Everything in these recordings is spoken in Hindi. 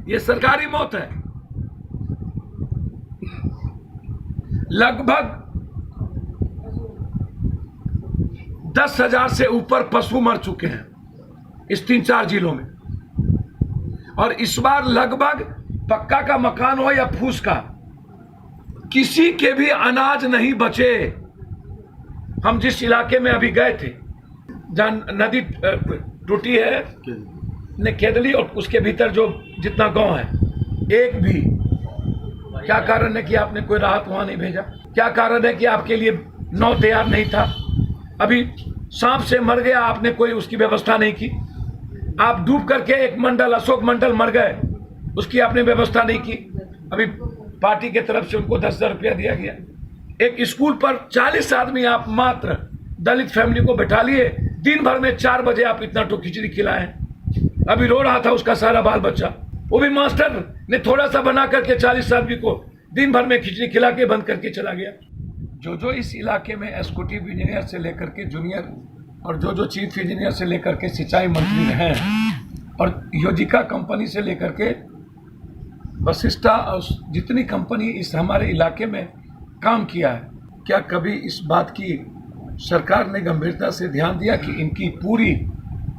ये सरकारी मौत है। लगभग 10,000 से ऊपर पशु मर चुके हैं इस 3-4 जिलों में। और इस बार लगभग पक्का का मकान हो या फूस का, किसी के भी अनाज नहीं बचे। हम जिस इलाके में अभी गए थे, जहां नदी टूटी है ने केदली, और उसके भीतर जो जितना गांव है, एक भी, क्या कारण है कि आपने कोई राहत वहां नहीं भेजा? क्या कारण है कि आपके लिए नाव तैयार नहीं था? अभी सांप से मर गया, आपने कोई उसकी व्यवस्था नहीं की। आप डूब करके एक मंडल, अशोक मंडल मर गए, उसकी आपने व्यवस्था नहीं की। अभी पार्टी के तरफ से उनको 10,000 रुपया दिया गया। एक स्कूल पर 40 आदमी आप मात्र दलित फैमिली को बैठा लिए, दिन भर में 4 बजे आप इतना तो खिचड़ी खिलाएं। अभी रो रहा था उसका सारा बाल बच्चा, वो भी मास्टर ने थोड़ा सा बना करके 40 आदमी को दिन भर में खिचड़ी खिला के बंद करके चला गया। जो इस इलाके में एग्जीक्यूटिव इंजीनियर से लेकर के जूनियर, और जो चीफ इंजीनियर से लेकर के सिंचाई मंत्री हैं, और योजिका कंपनी से लेकर के वशिष्ठा, और जितनी कंपनी इस हमारे इलाके में काम किया है, क्या कभी इस बात की सरकार ने गंभीरता से ध्यान दिया कि इनकी पूरी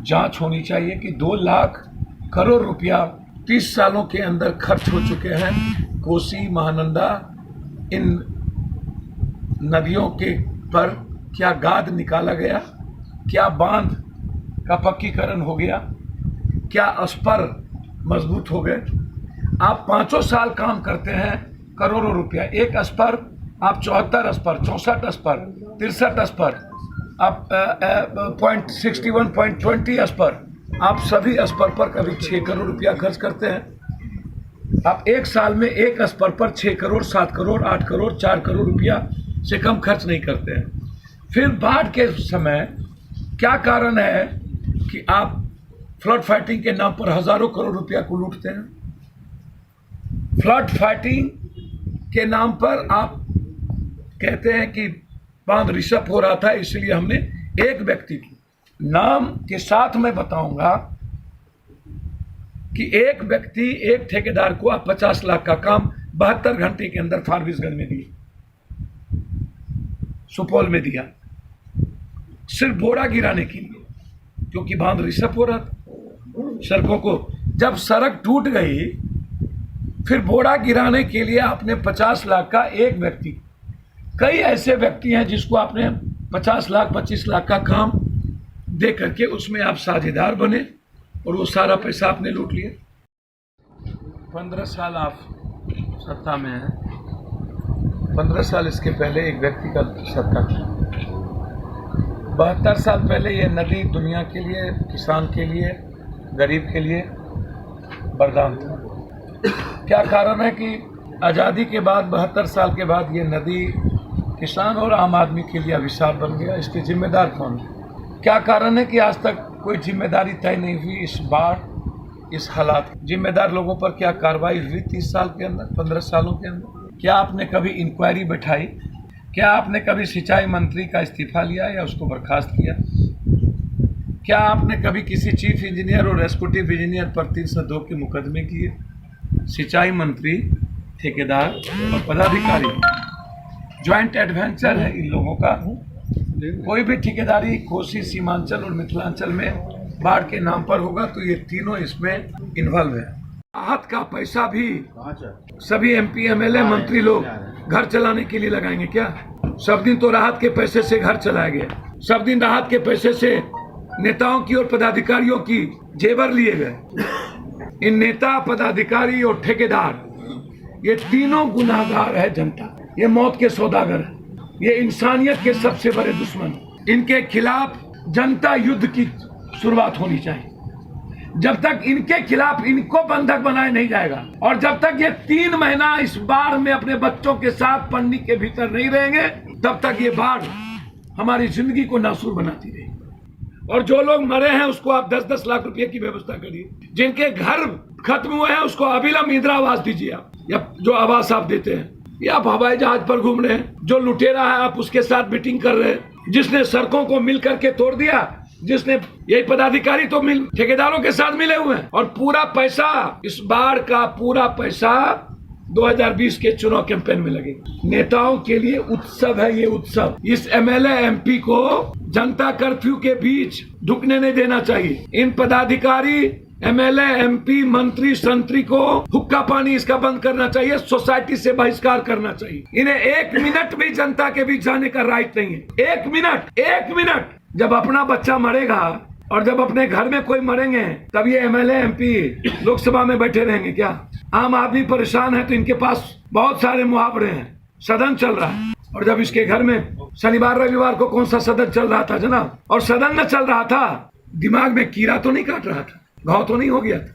जांच होनी चाहिए कि 2 लाख करोड़ रुपया 30 सालों के अंदर खर्च हो चुके हैं। कोसी, महानंदा, इन नदियों के पर क्या गाद निकाला गया, क्या बांध का पक्कीकरण हो गया, क्या स्पर मजबूत हो गए? आप 5 साल काम करते हैं, करोड़ों रुपया, एक स्पर आप 74 स्पर, 64 स्पर, 63 स्पर, आप 0.61.20 स्पर, आप सभी स्पर पर कभी 6 करोड़ रुपया खर्च करते हैं। आप एक साल में एक स्पर पर 6 करोड़, 7 करोड़, 8 करोड़, 4 करोड़ रुपया से कम खर्च नहीं करते हैं। फिर बाढ़ के समय क्या कारण है कि आप फ्लड फाइटिंग के नाम पर हजारों करोड़ रुपया को लूटते हैं? फ्लड फाइटिंग के नाम पर आप कहते हैं कि बांध रिसअप हो रहा था, इसलिए हमने एक व्यक्ति की नाम के साथ मैं बताऊंगा कि एक व्यक्ति, एक ठेकेदार को आप 50 लाख का काम 72 घंटे के अंदर फारबिसगंज में दिए, सुपौल में दिया, सिर्फ बोरा गिराने के लिए, क्योंकि बांध रिसअप हो रहा था। सड़कों को जब सड़क टूट गई, फिर बोरा गिराने के लिए आपने 50 लाख का एक व्यक्ति, कई ऐसे व्यक्ति हैं जिसको आपने 50 लाख 25 लाख का काम दे करके उसमें आप साझेदार बने, और वो सारा पैसा आपने लूट लिया। 15 साल आप सत्ता में हैं, 15 साल इसके पहले एक व्यक्ति का सत्ता था। 72 साल पहले ये नदी दुनिया के लिए, किसान के लिए, गरीब के लिए वरदान था। क्या कारण है कि आज़ादी के बाद 72 साल के बाद ये नदी किसान और आम आदमी के लिए अभिशाप बन गया? इसके जिम्मेदार कौन है? क्या कारण है कि आज तक कोई जिम्मेदारी तय नहीं हुई इस बाढ़, इस हालात? जिम्मेदार लोगों पर क्या कार्रवाई हुई 30 साल के अंदर, 15 सालों के अंदर? क्या आपने कभी इंक्वायरी बैठाई? क्या आपने कभी सिंचाई मंत्री का इस्तीफा लिया या उसको बर्खास्त किया? क्या आपने कभी किसी चीफ इंजीनियर और एग्जीक्यूटिव इंजीनियर पर 302 के मुकदमे किए? सिंचाई मंत्री, ठेकेदार और पदाधिकारी ज्वाइंट एडवेंचर है इन लोगों का। कोई भी ठेकेदारी कोसी, सीमांचल और मिथिलांचल में बाढ़ के नाम पर होगा तो ये तीनों इसमें इन्वॉल्व है। राहत का पैसा भी सभी एमपी, एमएलए, मंत्री लोग घर चलाने के लिए लगाएंगे क्या? सब दिन तो राहत के पैसे से घर चलाए गए, सब दिन राहत के पैसे से नेताओं की और पदाधिकारियों की जेवर लिए गए। इन नेता, पदाधिकारी और ठेकेदार, ये तीनों गुनाहगार है जनता। ये मौत के सौदागर है, ये इंसानियत के सबसे बड़े दुश्मन। इनके खिलाफ जनता युद्ध की शुरुआत होनी चाहिए। जब तक इनके खिलाफ इनको बंधक बनाया नहीं जाएगा, और जब तक ये 3 महीना इस बाढ़ में अपने बच्चों के साथ पन्नी के भीतर नहीं रहेंगे, तब तक ये बाढ़ हमारी जिंदगी को नासूर बनाती रहेगी। और जो लोग मरे हैं उसको आप 10-10 लाख रुपए की व्यवस्था करिए। जिनके घर खत्म हुए हैं उसको अविलंब इंदिरा आवास दीजिए आप, या जो आवास आप देते हैं। या आप हवाई जहाज पर घूम रहे हैं, जो लुटेरा है आप उसके साथ मीटिंग कर रहे हैं। जिसने सड़कों को मिल करके तोड़ दिया जिसने यही पदाधिकारी तो ठेकेदारों के साथ मिले हुए हैं। और पूरा पैसा, इस बार का पूरा पैसा 2020 के चुनाव कैंपेन में लगेगा। नेताओं के लिए उत्सव है ये उत्सव। इस एमएलए एमपी को जनता कर्फ्यू के बीच ढुकने नहीं देना चाहिए। इन पदाधिकारी एमएलए एमपी मंत्री संतरी को हुक्का पानी इसका बंद करना चाहिए, सोसाइटी से बहिष्कार करना चाहिए। इन्हें 1 मिनट भी जनता के बीच जाने का राइट नहीं है। 1 मिनट। जब अपना बच्चा मरेगा और जब अपने घर में कोई मरेंगे तब ये एमएलए एमपी लोकसभा में बैठे रहेंगे क्या? आम आदमी परेशान है तो इनके पास बहुत सारे मुहावरे हैं। सदन चल रहा है और जब इसके घर में शनिवार रविवार को कौन सा सदन चल रहा था जनाब, और सदन में चल रहा था, दिमाग में कीड़ा तो नहीं काट रहा था, घाव तो नहीं हो गया था।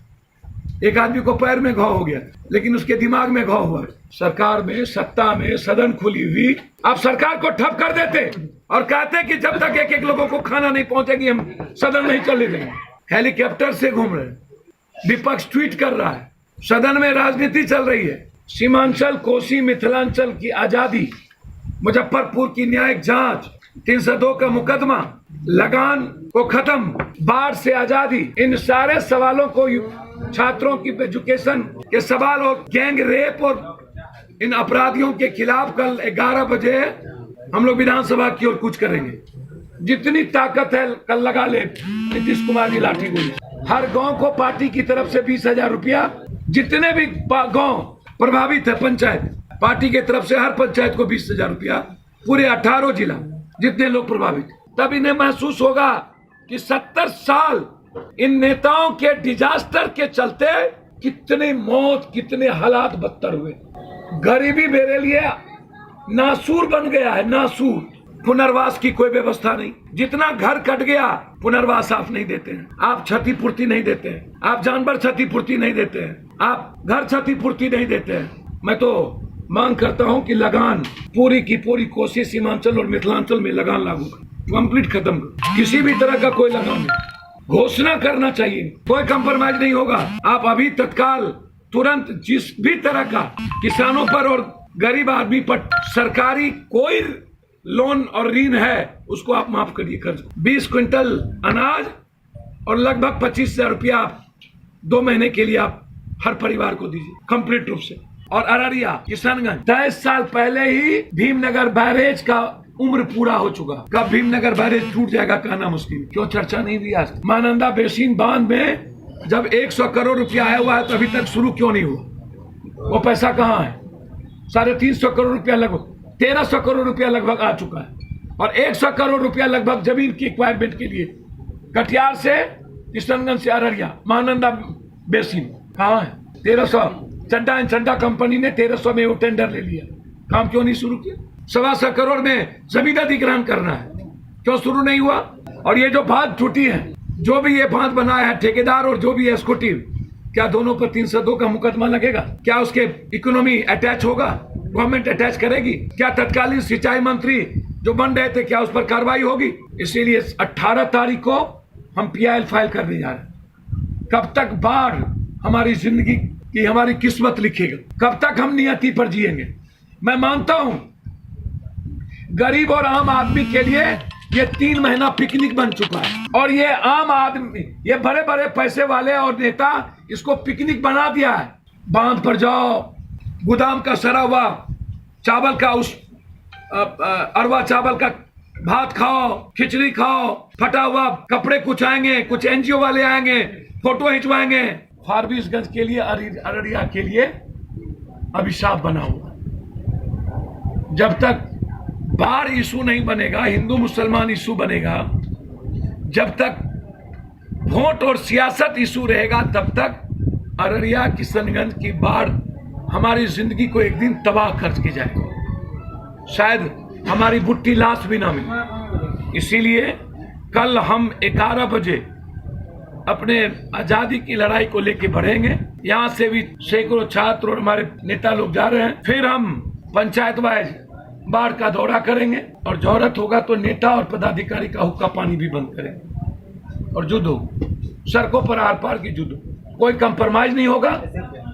एक आदमी को पैर में घाव हो गया था लेकिन उसके दिमाग में घाव हुआ। सरकार में, सत्ता में, सदन खुली हुई, आप सरकार को ठप कर देते और कहते कि जब तक एक लोगों को खाना नहीं पहुंचेगी हम सदन नहीं चलने देंगे। हेलीकॉप्टर से घूम रहे, विपक्ष ट्वीट कर रहा है, सदन में राजनीति चल रही है। सीमांचल, कोसी, मिथिलांचल की आजादी, मुजफ्फरपुर की न्यायिक जांच, 302 का मुकदमा, लगान को खत्म, बाढ़ से आजादी, इन सारे सवालों को, छात्रों की एजुकेशन के सवाल और गैंग रेप और इन अपराधियों के खिलाफ कल 11 बजे हम लोग विधानसभा की ओर कूच करेंगे। जितनी ताकत है कल लगा ले नीतीश कुमार की लाठी गोली। हर गांव को पार्टी की तरफ से 20,000 रुपया, जितने भी गांव प्रभावित है पंचायत, पार्टी की तरफ से हर पंचायत को 20,000 रुपया, पूरे 18 जिला जितने लोग प्रभावित, तब इन्हें महसूस होगा कि 70 साल इन नेताओं के डिजास्टर के चलते कितनी मौत, कितने हालात बदतर हुए। गरीबी मेरे लिए नासूर बन गया है, नासूर। पुनर्वास की कोई व्यवस्था नहीं। जितना घर कट गया पुनर्वास आप नहीं देते हैं, आप क्षतिपूर्ति नहीं देते हैं, आप जानवर क्षतिपूर्ति नहीं देते हैं, आप घर क्षतिपूर्ति नहीं देते हैं। मैं तो मांग करता हूं कि लगान पूरी की पूरी कोसी, सीमांचल और मिथिलांचल में लगान लागू कर, कंप्लीट खत्म कर। किसी भी तरह का कोई लगान नहीं, घोषणा करना चाहिए, कोई कंप्रोमाइज नहीं होगा। आप अभी तत्काल तुरंत जिस भी तरह का किसानों पर और गरीब आदमी पर सरकारी कोई लोन और ऋण है उसको आप माफ करिए कर्ज। 20 क्विंटल अनाज और लगभग 25,000 रुपया आप 2 महीने के लिए आप हर परिवार को दीजिए कंप्लीट रूप से। और अररिया, किशनगंज, 10 साल पहले ही भीमनगर बैरेज का उम्र पूरा हो चुका। कब भीमनगर बैरेज टूट जाएगा कहना मुश्किल। क्यों चर्चा नहीं हुई आज? महानंदा बेसिन बांध में जब 100 करोड़ रुपया आया हुआ है तो अभी तक शुरू क्यों नहीं हुआ? वो पैसा कहाँ है? 350 करोड़ रुपया, लगभग 1300 करोड़ रुपया लगभग आ चुका है और 100 करोड़ रुपया लगभग जमीन की एक्वायरमेंट के लिए कटिहार से, किशनगंज से अररिया, महानंदा बेसिन कहाँ है? 1300, चड्डा कंपनी ने 1300 में वो टेंडर ले लिया, काम क्यों नहीं शुरू किया? 125 करोड़ में जमीन अधिग्रहण करना है, क्यों शुरू नहीं हुआ? और ये जो बांध टूटी है, जो भी ये बांध बनाया है ठेकेदार और जो भी एग्जीक्यूटिव, क्या दोनों पर 302 का मुकदमा लगेगा? क्या उसके इकोनॉमी अटैच होगा? गवर्नमेंट अटैच करेगी? क्या तत्कालीन सिंचाई मंत्री जो बन रहे थे क्या उस पर कार्रवाई होगी? इसीलिए 18 तारीख को हम PIL फाइल करने जा रहे हैं। कब तक बाढ़ हमारी जिंदगी की, हमारी किस्मत लिखेगा? कब तक हम नियति पर जिएंगे? मैं मानता हूं गरीब और आम आदमी के लिए ये 3 महीना पिकनिक बन चुका है और ये आम आदमी, ये बड़े बड़े पैसे वाले और नेता इसको पिकनिक बना दिया है। बांध पर जाओ, गोदाम का सड़ा हुआ चावल का, उस अरवा चावल का भात खाओ, खिचड़ी खाओ, फटा हुआ कपड़े कुछ आएंगे, कुछ NGO वाले आएंगे, फोटो खिंचवाएंगे। फारबिसगंज के लिए, अररिया के लिए अभिशाप बना हुआ। जब तक बाढ़ इशू नहीं बनेगा, हिंदू मुसलमान इशू बनेगा, जब तक वोट और सियासत इशू रहेगा, तब तक अररिया, किशनगंज की बाढ़ हमारी जिंदगी को एक दिन तबाह करके जाएगा। शायद हमारी बुट्टी लाश भी ना मिले। इसीलिए कल हम 11 बजे अपने आजादी की लड़ाई को लेके बढ़ेंगे। यहाँ से भी सैकड़ों छात्र और हमारे नेता लोग जा रहे हैं। फिर हम पंचायत वाइज बाढ़ का दौरा करेंगे और जरूरत होगा तो नेता और पदाधिकारी का हुक्का पानी भी बंद करेंगे और युद्ध हो, सड़कों पर आर पार की युद्ध। कोई कंप्रोमाइज नहीं होगा,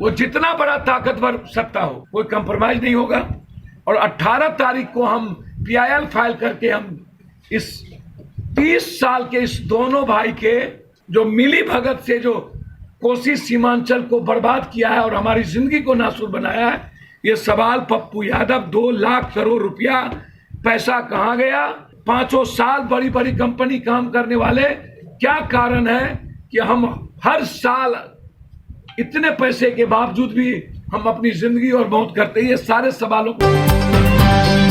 वो जितना बड़ा ताकतवर सत्ता हो, कोई कंप्रोमाइज नहीं होगा। और 18 तारीख को हम PIL फाइल करके हम इस 30 साल के इस दोनों भाई के जो मिली भगत से जो कोसी सीमांचल को बर्बाद किया है और हमारी जिंदगी को नासूर बनाया है, ये सवाल पप्पू यादव 2 लाख करोड़ रुपया पैसा कहां गया? 5 साल बड़ी बड़ी कंपनी काम करने वाले, क्या कारण है कि हम हर साल इतने पैसे के बावजूद भी हम अपनी जिंदगी और मौत करते हैं? ये सारे सवालों को